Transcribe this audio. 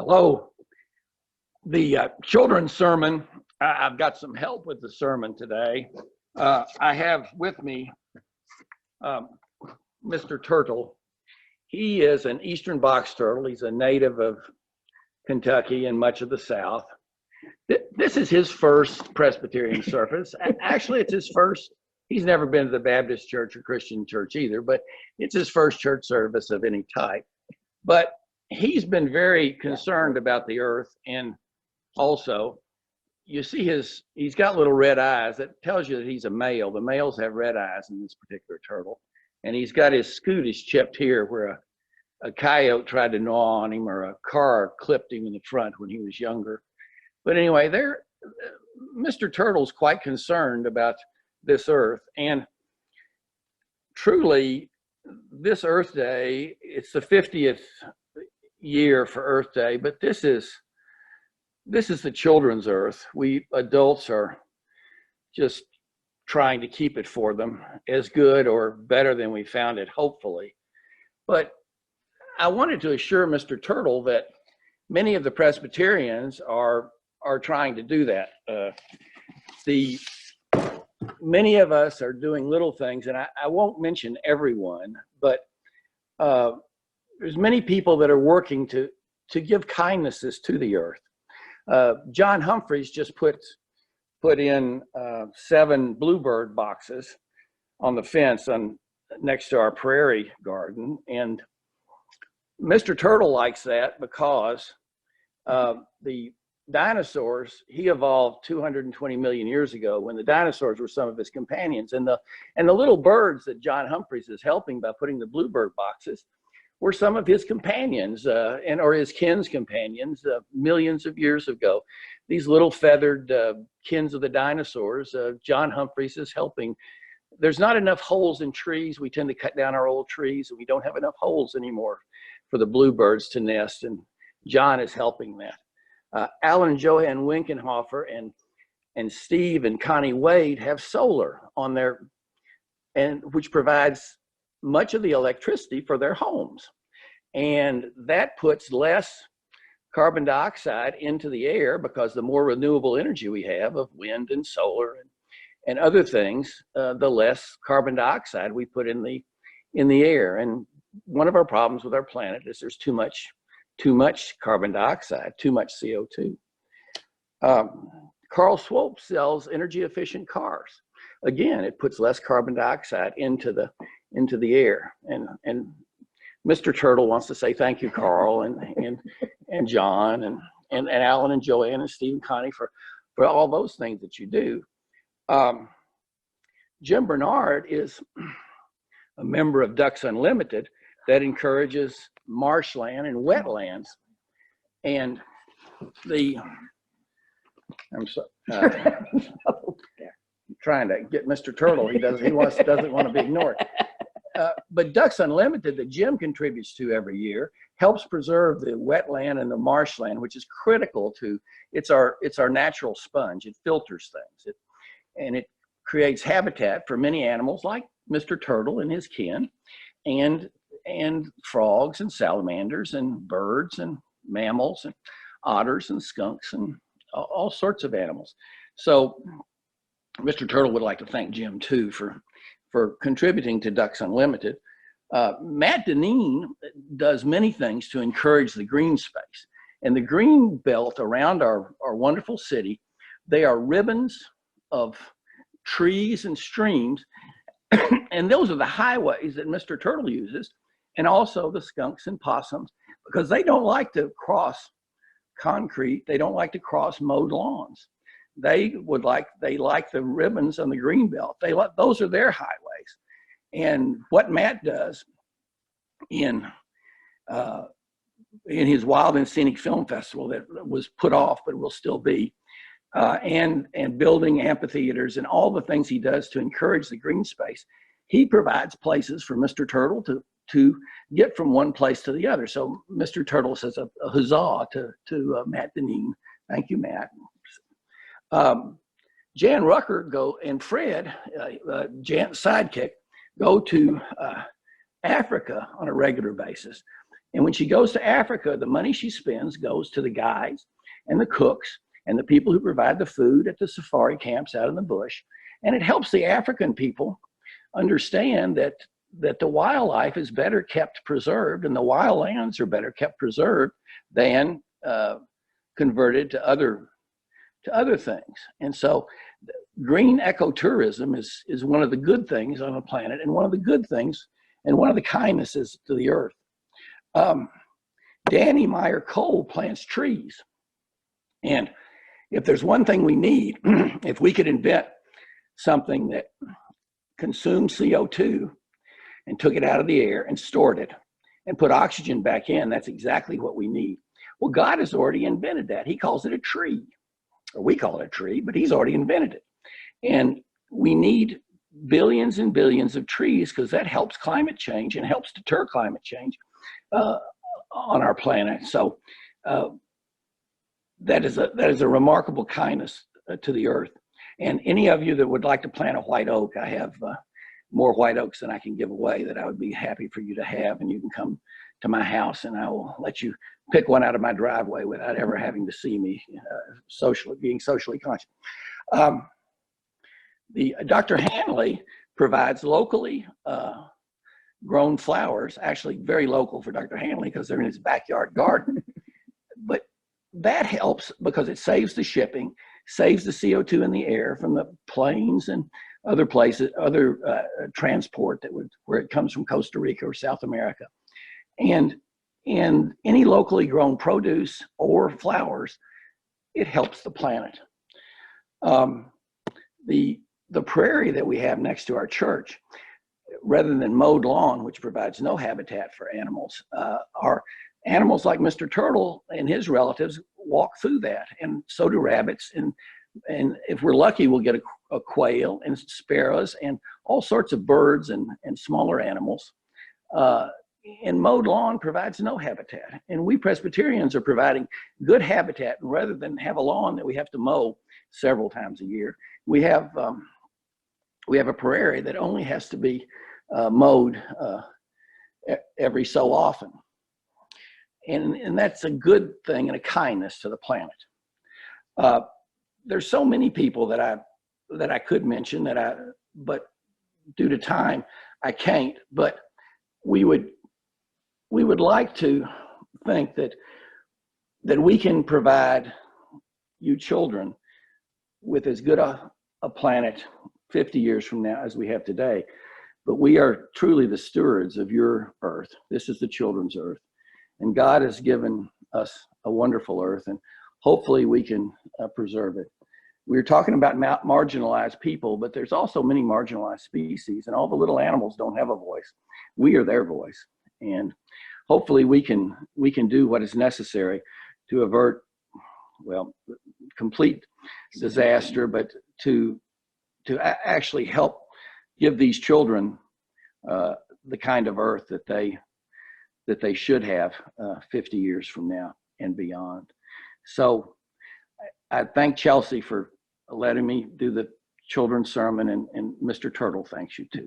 Hello. The children's sermon, I've got some help with the sermon today. I have with me Mr. Turtle. He is an eastern box turtle. He's a native of Kentucky and much of the South. This is his first Presbyterian service. Actually, it's his first. He's never been to the Baptist church or Christian church either, but it's his first church service of any type. But he's been very concerned about the earth, and also, you see he's got little red eyes. That tells you that he's a male. The males have red eyes in this particular turtle. And he's got his scooties chipped here where a coyote tried to gnaw on him, or a car clipped him in the front when he was younger. But anyway, Mr. Turtle's quite concerned about this earth. And truly, this Earth Day, it's the 50th year for Earth Day, but this is the children's earth. We adults are just trying to keep it for them as good or better than we found it, hopefully. But I wanted to assure Mr. Turtle that many of the Presbyterians are trying to do that. Many of us are doing little things, and I won't mention everyone, but there's many people that are working to give kindnesses to the earth. John Humphreys just put in 7 bluebird boxes on the fence next to our prairie garden, and Mr. Turtle likes that because the dinosaurs, he evolved 220 million years ago when the dinosaurs were some of his companions, and the little birds that John Humphreys is helping by putting the bluebird boxes were some of his companions or his kin's companions millions of years ago. These little feathered kins of the dinosaurs, John Humphreys is helping. There's not enough holes in trees. We tend to cut down our old trees, and we don't have enough holes anymore for the bluebirds to nest, and John is helping that. Alan and Joanne Winkenhofer and Steve and Connie Wade have solar on which provides much of the electricity for their homes. And that puts less carbon dioxide into the air, because the more renewable energy we have of wind and solar and other things, the less carbon dioxide we put in the air. And one of our problems with our planet is there's too much carbon dioxide, too much CO2. Carl Swope sells energy efficient cars. Again, it puts less carbon dioxide into the air. And Mr. Turtle wants to say thank you, Carl and John and Alan and Joanne and Steve and Connie for all those things that you do. Jim Bernard is a member of Ducks Unlimited that encourages marshland and wetlands. And I'm trying to get Mr. Turtle. He doesn't want to be ignored. But Ducks Unlimited, that Jim contributes to every year, helps preserve the wetland and the marshland, which is critical to, it's our natural sponge. It filters things. And it creates habitat for many animals like Mr. Turtle and his kin, and frogs and salamanders and birds and mammals and otters and skunks and all sorts of animals. So Mr. Turtle would like to thank Jim too for contributing to Ducks Unlimited. Matt Deneen does many things to encourage the green space. And the green belt around our wonderful city, they are ribbons of trees and streams. And those are the highways that Mr. Turtle uses, and also the skunks and possums, because they don't like to cross concrete. They don't like to cross mowed lawns. They like the ribbons on the green belt. Those are their highways. And what Matt does in his Wild and Scenic Film Festival that was put off but will still be, and building amphitheaters and all the things he does to encourage the green space, he provides places for Mr. Turtle to get from one place to the other. So Mr. Turtle says a huzzah to Matt Deneen. Thank you, Matt. Jan Rucker and Fred, Jan's sidekick, go to Africa on a regular basis. And when she goes to Africa, the money she spends goes to the guides and the cooks and the people who provide the food at the safari camps out in the bush. And it helps the African people understand that the wildlife is better kept preserved, and the wild lands are better kept preserved than converted to other things. And so green ecotourism is one of the good things on the planet, and one of the good things and one of the kindnesses to the earth. Danny Meyer Cole plants trees. And if there's one thing we need, if we could invent something that consumed CO2 and took it out of the air and stored it and put oxygen back in, that's exactly what we need. Well, God has already invented that. He calls it a tree, or we call it a tree, but he's already invented it. And we need billions and billions of trees because that helps climate change and helps deter climate change on our planet. So that is a remarkable kindness to the earth. And any of you that would like to plant a white oak, I have more white oaks than I can give away that I would be happy for you to have. And you can come to my house and I will let you pick one out of my driveway without ever having to see me being socially conscious. Dr. Hanley provides locally grown flowers, actually very local for Dr. Hanley because they're in his backyard garden. But that helps because it saves the shipping, saves the CO2 in the air from the planes and other places, other transport where it comes from Costa Rica or South America. And any locally grown produce or flowers, it helps the planet. The prairie that we have next to our church, rather than mowed lawn, which provides no habitat for animals, are animals like Mr. Turtle and his relatives walk through that, and so do rabbits. And if we're lucky, we'll get a quail and sparrows and all sorts of birds and smaller animals. And mowed lawn provides no habitat. And we Presbyterians are providing good habitat. And rather than have a lawn that we have to mow several times a year, we have a prairie that only has to be mowed every so often. And that's a good thing and a kindness to the planet. There's so many people that I could mention but due to time, I can't. But we would like to think that we can provide you children with as good a planet 50 years from now as we have today. But we are truly the stewards of your earth. This is the children's earth. And God has given us a wonderful earth, and hopefully we can preserve it. We're talking about marginalized people, but there's also many marginalized species, and all the little animals don't have a voice. We are their voice. And hopefully we can do what is necessary to avert, well, complete disaster, but to actually help give these children the kind of earth that they should have 50 years from now and beyond. So I thank Chelsea for letting me do the children's sermon, and Mr. Turtle thanks you too.